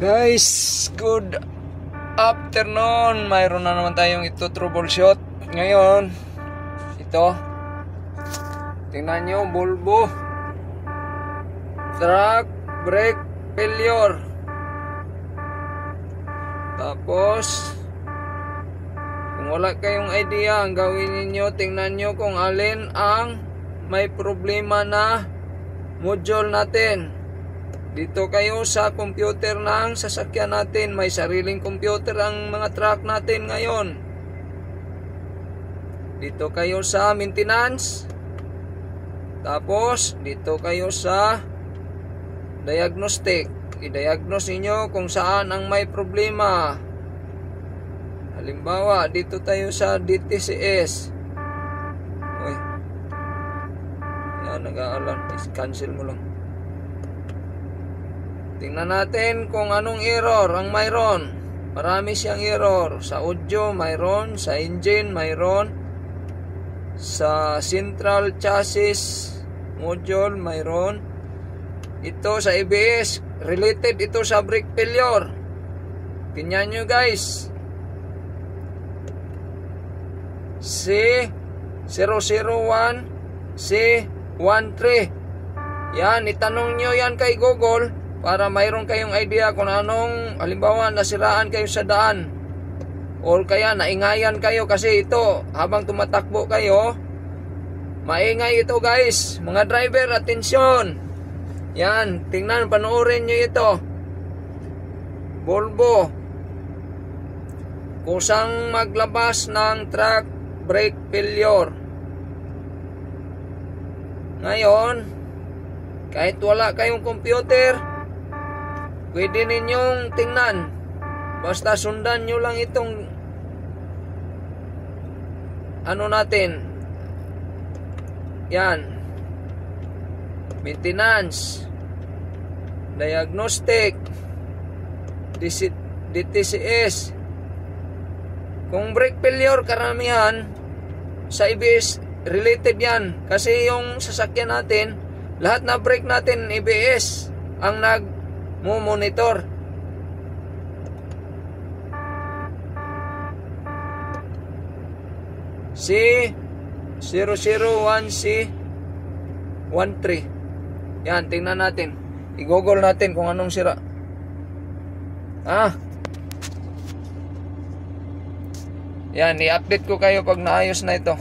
Guys, good afternoon. Mayroon na naman tayong ito troubleshoot. Ngayon, ito. Tingnan nyo, bulbo. Truck brake failure. Tapos, kung wala kayong idea, ang gawin ninyo, tingnan nyo kung alin ang may problema na module natin. Dito kayo sa computer ng sasakyan natin. May sariling computer ang mga truck natin ngayon. Dito kayo sa maintenance. Tapos dito kayo sa diagnostic. I-diagnose niyo kung saan ang may problema. Halimbawa, dito tayo sa DTCS. Uy. Yan, nag-aalarm. Cancel mo lang. Tingnan natin kung anong error ang mayroon. Marami siyang error. Sa audio mayroon, sa engine mayroon, sa central chassis module mayroon. Ito sa ABS, related ito sa brake failure. Tingnan nyo guys. C001 C13. Yan, itanong nyo yan kay Google para mayroon kayong idea kung anong, halimbawa nasiraan kayo sa daan or kaya naingayan kayo kasi ito habang tumatakbo kayo, maingay ito guys. Mga driver, atensyon. Yan, tingnan, panoorin nyo ito. Volvo, kusang maglabas ng truck brake failure. Ngayon, kahit wala kayong computer, pwede ninyong tingnan. Basta sundan nyo lang itong ano natin. Yan. Maintenance, diagnostic, DTCS. Kung brake failure, karamihan sa ABS related yan. Kasi yung sasakyan natin, lahat na brake natin ABS ang monitor. C001C13. Yan, tingnan natin. I-google natin kung anong sira. Yan, i-update ko kayo pag naayos na ito.